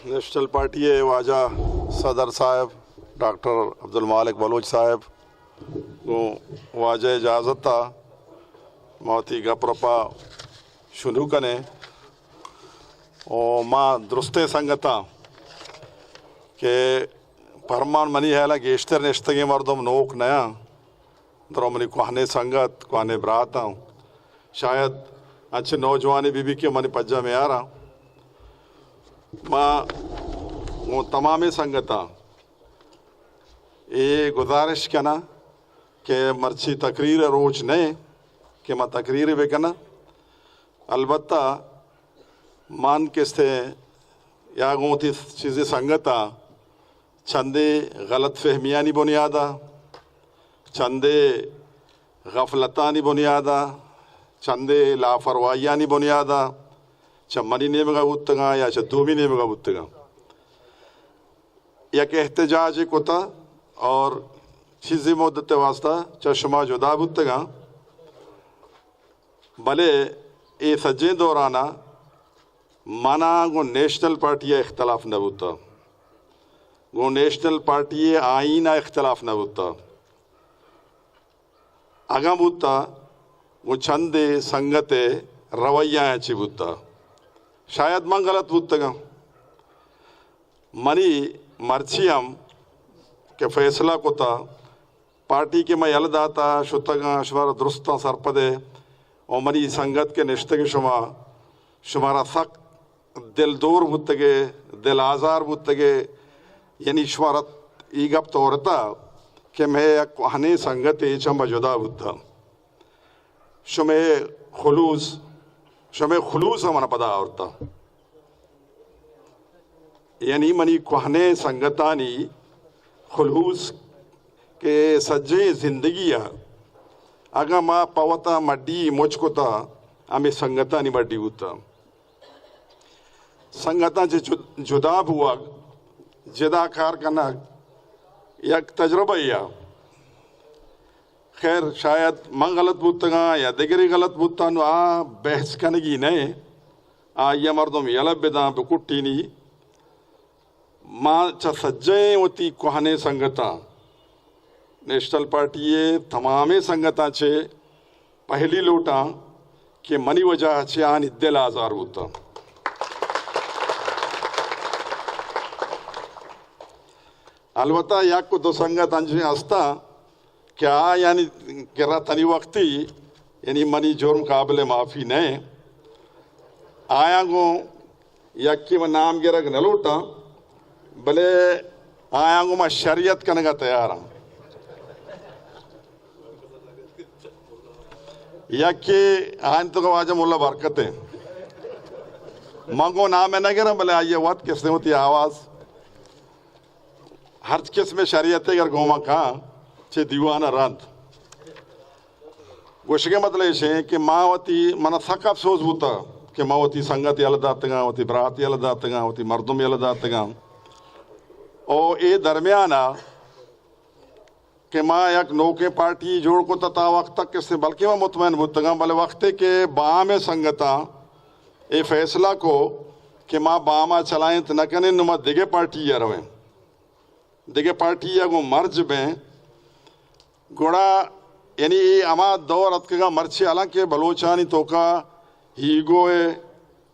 national party है वाजा सदर साहब डॉक्टर अब्दुल मालिक बलोच साहब को वाजा इजाज़त था मौती गपरपा शुरू कने और माँ दुरुस्ते संगता के परमान मनी है लगे इश्तर निश्तगे मर्दम नोक नया द्रोमनी कुहाने संगत कुहाने बराता शायद अच्छे नौजवानी बीबी के मनी पज्जा में आ रहा माँ वो तमाम संगता ये गुजारिश करना कि मर्ची तकरीर रोज नहीं कि मैं तकरीर भी करना अलबत्ता मान किस्ते या गोती चीज़ें संगता चंदे गलत फहमियानी बुनियादा चंदे गफलतानी बुनियादा चंदे लापरवाहियानी बुनियादा चमनी नेमगा उत्तगा या चूमी नेमगा उत्तगा या के एहतजाज कोता और चीज़ी मुद्दत वास्ता चश्मा जुदा उत्तगा भले ये सज्जे दौराना माना गो नेशनल पार्टी इख्तलाफ न होता गो नेशनल पार्टी आईना इख्तलाफ न होता आगा होता वो चंदे संगते रवैया अच्छी होता शायद मैं गलत बुतगा मनी मर्चियम के फैसला को था पार्टी के मैं यलदाता शुतगा शुमारा दुरुस्ता सरपदे और मनी संगत के निश्ते के शुमारा सख्त दिल दूर बुतगे दिल आज़ार बुतगे यानी शुमारा ईगब तोरता कि मैं एक हने संगत चंबा जुदा बुता शमे खुलूस हमारा पदा औरता यानी मनी कुहने संगतानी खुलूस के सज्जे जिंदगी अगर माँ पवता मड्डी मुझको था हमें संगतानी मड्डी होता संगता जो जुदा हुआ जदाकार करना एक तजर्बा या खैर शायद मैं गलत बुतगा या दिगरी गलत बुता नु आ बहस कनगी नहीं आ या मर्दम यलब बेदा बुकुट्टी नी माँ च सज्जे होती कुहाने संगता नेशनल पार्टी ये तमामे संगता चे पहली लोटा के मनी वजह चे आन इद्देल आज़ार होता अलबत्ता या को दो संगत अंजने हस्ता क्या यानी करा तनी वक्ती यानी मनी जुर्म काबिल माफ़ी नहीं आया गो यक्की में नाम गिरक न लूटा भले आया गो मैं शरीयत करने का तैयार हूँ यक्की आयन तो को आज मुल्ला बरकते मंगो नाम है ना गिरा भले आइए वक्त किसने होती आवाज़ हर किस्म शरीयत अगर गोमा कहाँ चे दीवाना रांत गोशे मतलब ये कि मावती मना सक अफसोस होता कि मावती संगत यलदातगा वती बरात यलदातगा वती मर्दम यलदातगा और ये दरमियाना कि माँ एक नौके पार्टी जोड़ को तता वक्त तक किसने बल्कि मैं मुतमैन बुतगा भले वक्त के बाम संगता ये फैसला को कि माँ बामा चलाएं तो न कने नुमा दिगे पार्टी या रवें दिगे पार्टी या गो मर्ज में गोड़ा यानी अमा दौर अतका मर्ची हालांकि बलोचानी तो का हीगोए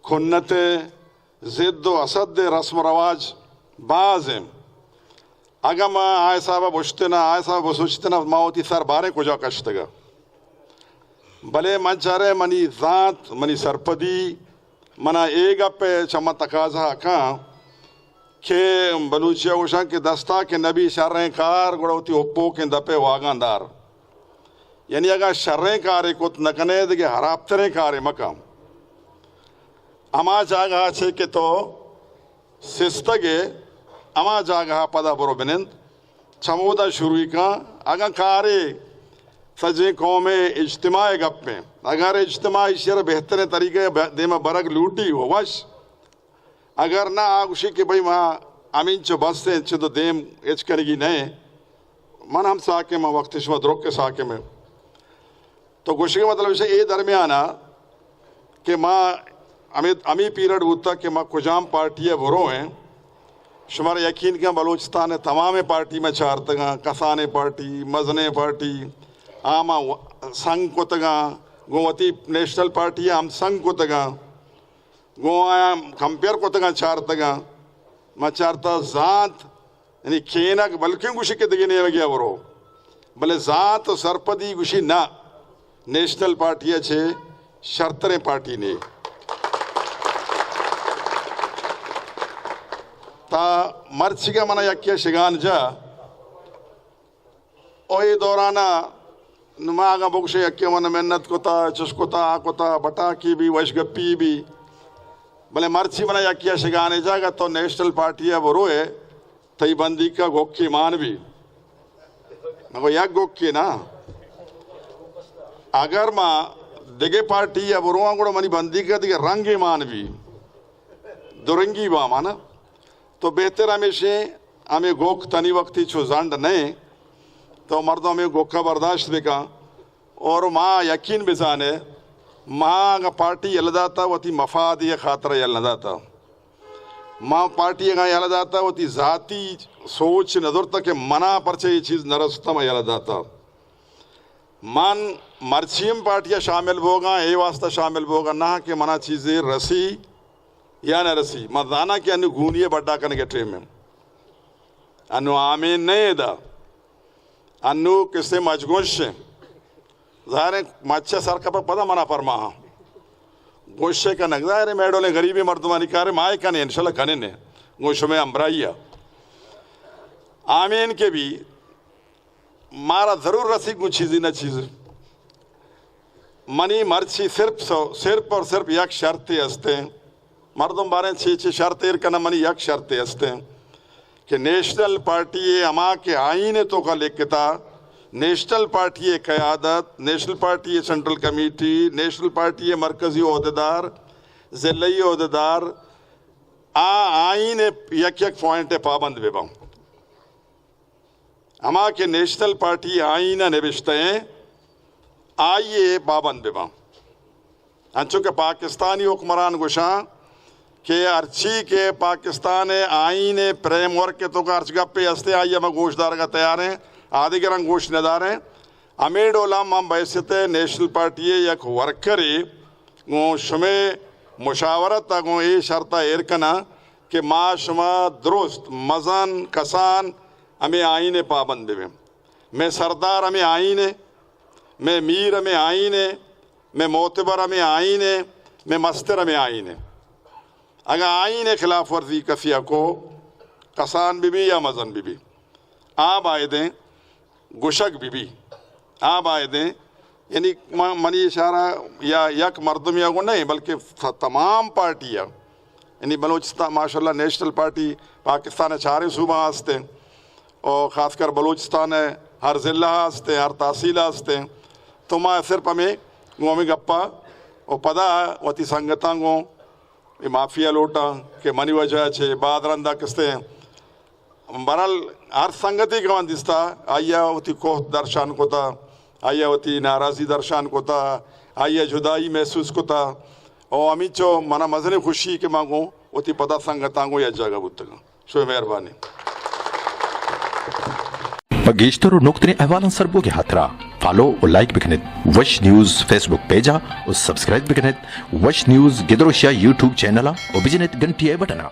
खुन्नते जिद्दो असद रस्म रवाज बाज हैं अगम आय साहब बुझते ना आय साहब बुझते ना मावती सर बारे को जा कश्तगा भले मंचारे मनी जात मनी सरपदी मना एक पे चमा तकाजा का के बलूचिया उषा के दस्ता के नबी शर्रें कार गुड़वती उप्पो के दपे वागानदार यानी अगर शर्रें कार को नकने दे हराप्तरे कार मकाम अमा जागा छे के तो सिस्तगे अमा जागा पदा बरो बिनंद चमोदा शुरू का अगर कारे सजे कौमे इज्तिमाए गप में अगर इज्तिमा इशर बेहतर तरीके दे में बरग लूटी हो वश अगर ना आगुशी के भाई माँ अमीन चो बस से चो तो देम एच करेगी नहीं मन हम साके में वक्त इश्मा द्रोक के साके में तो गुशी के मतलब ये दरमियाना कि माँ अमी पीरियड होता कि माँ कुजाम पार्टी है वरो हैं शुमार यकीन का बलूचिस्तान तमाम पार्टी में चार तगा कसाने पार्टी मजने पार्टी आमा संघ को तगा गोवती नेशनल पार्टी हम संघ को तगा गोवा कंपेयर को तगा चार तगा मचारता जात यानी खेना बल्कि गुशी के दगे गया वो भले जात सरपदी गुशी ना नेशनल पार्टी छे शर्तरे पार्टी ने ता मर्चिगा मना यक्या शिगान जा ओए दौराना नुमागा बुक्शे यक्या मन मेहनत कोता चुस्कोता आकोता बटा की भी वशगप्पी भी भले मर्ची मना यक्या शिगाने जागा तो नेशनल पार्टी है बरोए तई बंदी का गोक्की मान भी वो यक गोक्की ना अगर माँ दिगे पार्टी या बरोआ गुड़ा मनी बंदी का दिगे रंगे मान भी दुरंगी बा माना तो बेहतर हमेशा हमें गोक तनी वक्ती छो जांड नहीं तो मर्दों में गोका बर्दाश्त दिखा और माँ यकीन बिजाने माँ का पार्टी यलदाता वती मफाद ये खातर यलदाता माँ पार्टी का यलदाता वती जाती सोच नजर तक मना परचे ये चीज़ नरस्ता में यलदाता मान मर्चियम पार्टियाँ शामिल होगा ये वास्ता शामिल होगा ना कि मना चीज़ें रसी या न रसी मदाना के अनु गूनिये बड्डा करने के ट्रेन में अनु आमीन नहीं दा अनु किससे मजगुश ज़ाहिर मच्छे सर का पता मना फरमा गोशे का नगदा रे मेडोले गरीबी मर्दमानी कारे माए का नहीं इंशाल्लाह कने ने गोश में अम्बराइया आमीन के भी मारा ज़रूर रसी कुछ चीज़ न चीज़ मनी मर्ची सिर्फ और सिर्फ एक शर्तें हस्ते मर्दम बारे छे शर्तें करना मनी एक शर्तें हस्ते कि नेशनल पार्टी अमा के आईने तो का लिखता नेशनल पार्टी क़यादत national party central committee national party मरकज़ी अहदेदार ज़िली अहदेदार आईने एक पॉइंट पाबंद बेबाऊँ अमा के नेशनल पार्टी आईना निविश्ते आइए पाबंद बेबाऊँ अंचो के पाकिस्तानी हुक्मरान गुशा के अर्ची के पाकिस्तान आईन फ्रेमवर्क के तो का अर्च गप्पे हस्ते आइए मैं गोशदार का तैयार हैं आदि के रंग गोश नदार हैं अमेडोला मम बैसते नेशनल पार्टी एक वर्करी गो शुमे मुशावरत गो ये शर्ता एरकना कि माँ शुमा दुरुस्त मजन कसान हमें आईने पाबंद में मैं सरदार हमें आईने मैं मीर हमें आईने मैं मोतबर हमें आईने मैं मस्तर हमें आईने अगर आईने खिलाफ वर्जी कसिया को कसान बीबी या मजन बीबी आप आए दें गुशक बीबी आप आए दें यानी मनी इशारा या यक मर्दम या को नहीं बल्कि तमाम पार्टियाँ यानी बलूचिस्तान माशाल्लाह नेशनल पार्टी पाकिस्तान चारे सूबा हस्ते और ख़ासकर बलूचिस्तान है हर ज़िला हस्ते हर तहसील हस्ते तो मैं सिर्फ हमें गोमी गप्पा और पदा वती संगता गो माफिया लोटा के मनी वजह छे बादरंदा किस्ते बरल हर संगति का दिस्ता आया वती कोह दर्शन को था आया वती नाराज़ी दर्शन को था आया जुदाई महसूस को था और अमी चो मना मजने खुशी के मांगो वती पता संगतांगो या जगह बुतगा शो मेहरबानी बगीश्तर नोक्तने अहवालन सरबो के हाथरा फॉलो और लाइक बिकनेत वश न्यूज़ फेसबुक पेजा और सब्सक्राइब बिकनेत वश न्यूज़ गिदरोशिया यूट्यूब चैनल और बिजनेत घंटी बटना